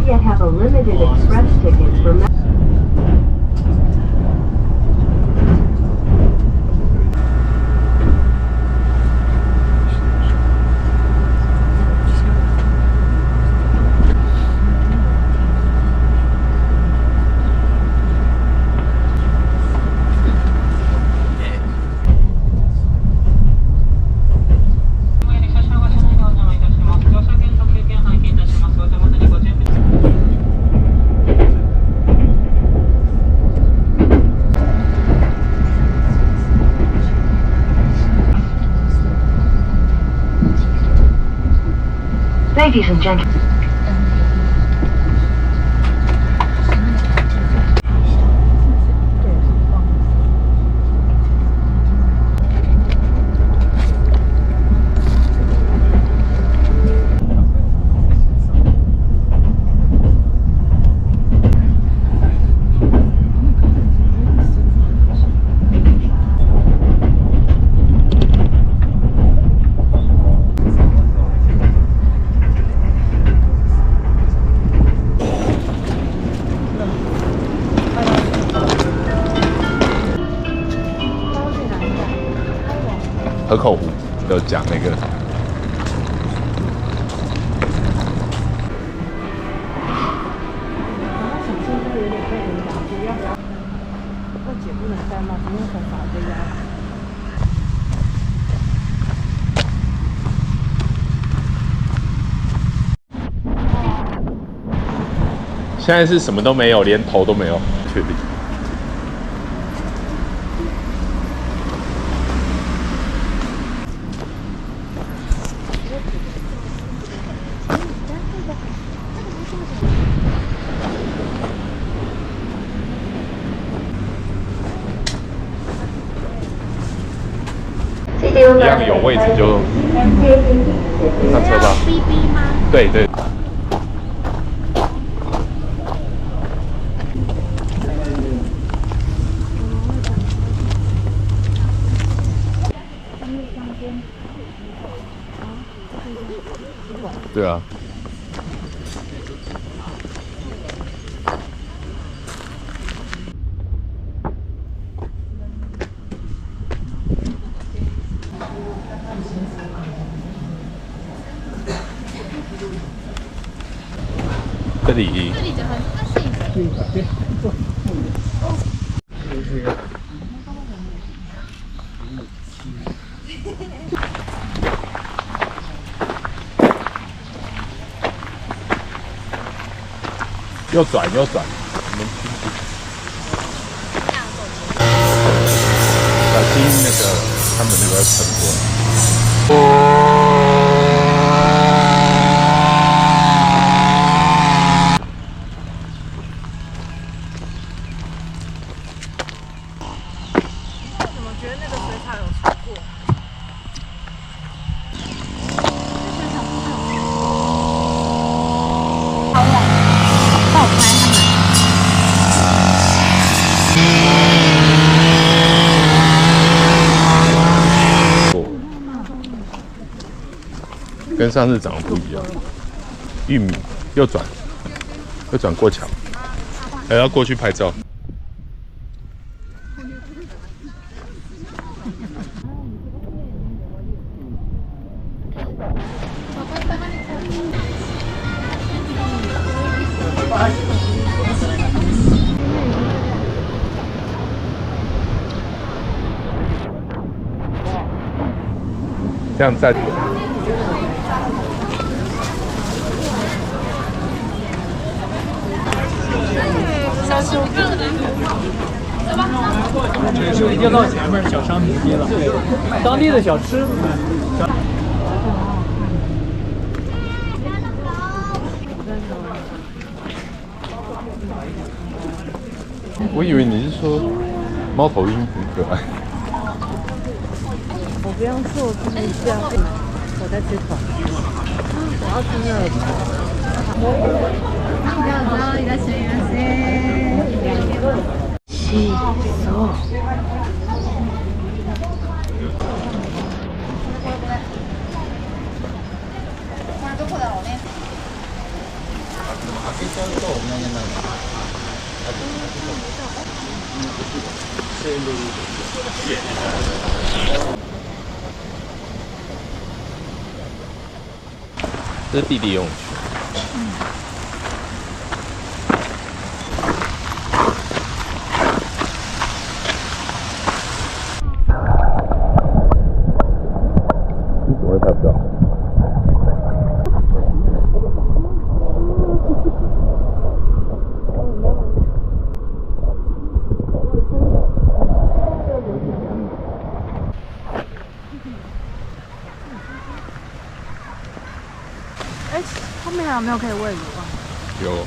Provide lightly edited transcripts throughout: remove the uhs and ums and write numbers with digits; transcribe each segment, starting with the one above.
yet have a limited express ticket for. Ladies and gentlemen. 河口湖有讲那个。姐不能戴帽子，因为很法被压。现在是什么都没有，连头都没有，确定。一样有位置就上车吧。BB 吗？对对。对啊。这里就很细。右转，右转，我们进去。小心那个他们那个沉过。怎么觉得那个水草有出过？好冷，帮我拍他们。跟上次长得不一样。玉米，右转，右转过桥，还要过去拍照。这样在。这就一定到前面小商品街了，当地的小吃。我以为你是说猫头鹰很可爱。我不要说，我真的这样，我在吃草。我要吃热的。どうぞいらっしゃいませ。そう。これどこだろうね。这是弟弟用具。怎么会拍不到？哎，后面还有没有可以喂鱼啊？有，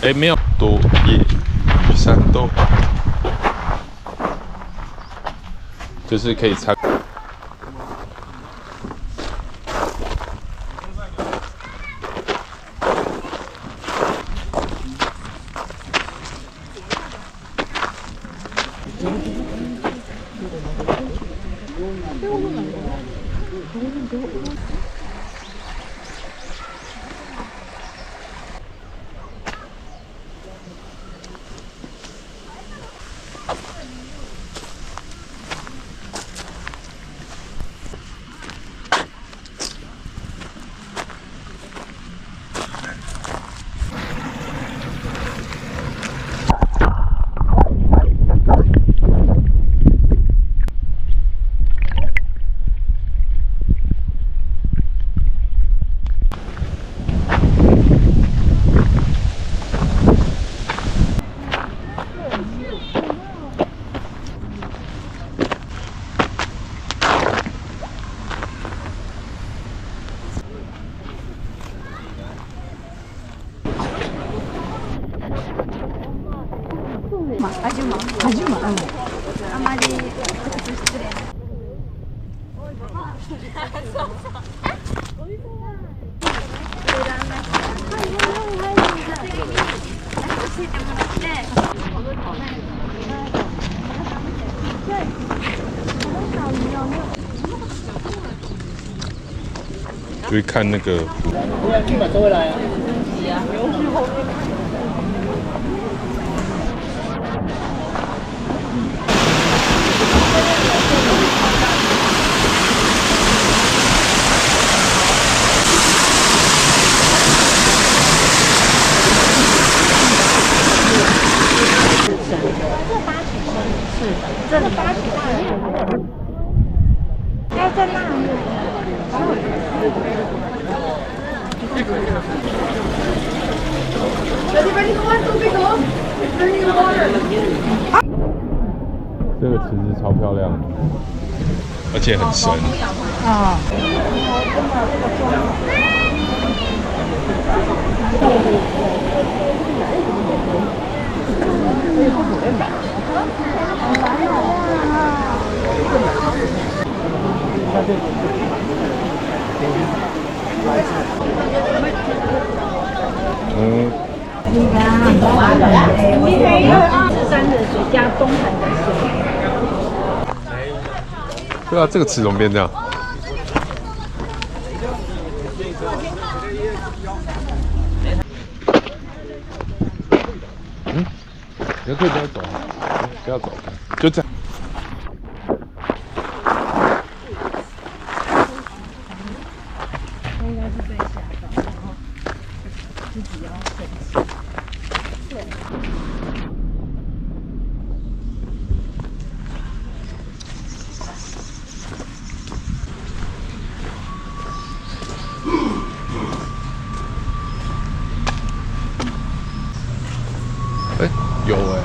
哎，没有多野雨山豆，就是可以参。あまり失礼。就会看那个。你把座位来啊。这里8尺大，该在那里。这个池子超漂亮的，而且很深。啊。山的水加东海的水。对啊，这个池怎么变这样？嗯，你可以不要走，不要走，就这样。应该是被吓到，然后自己要生气。对。哎，有哎。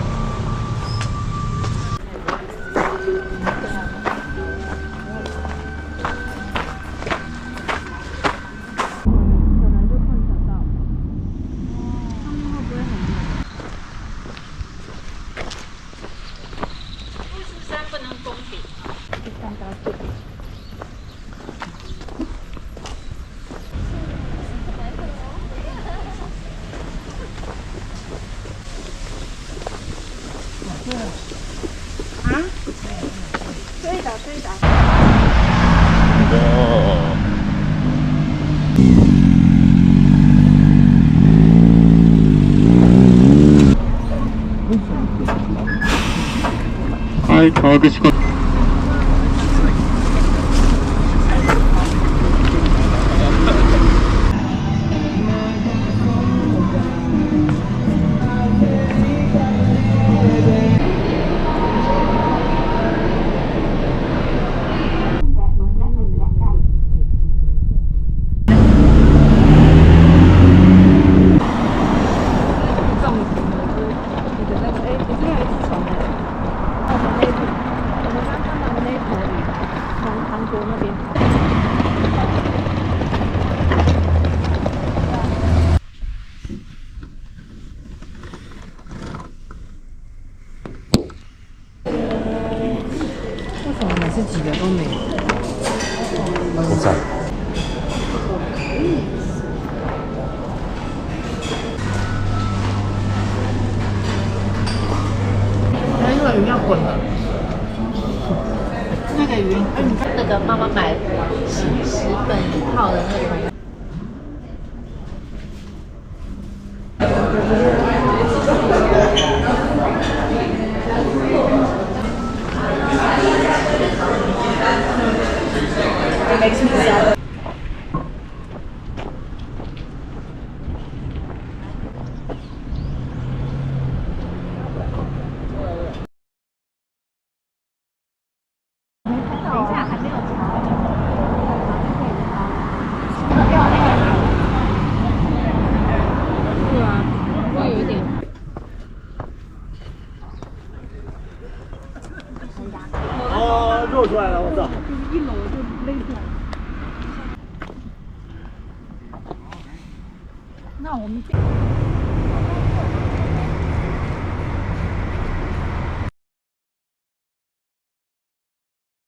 川口湖。为什么每次几个都没有？不在。那个鱼要滚了。那个鱼，那个妈妈买10本一套的那种。哦，露出来了，我操！一搂就勒出来。那我们。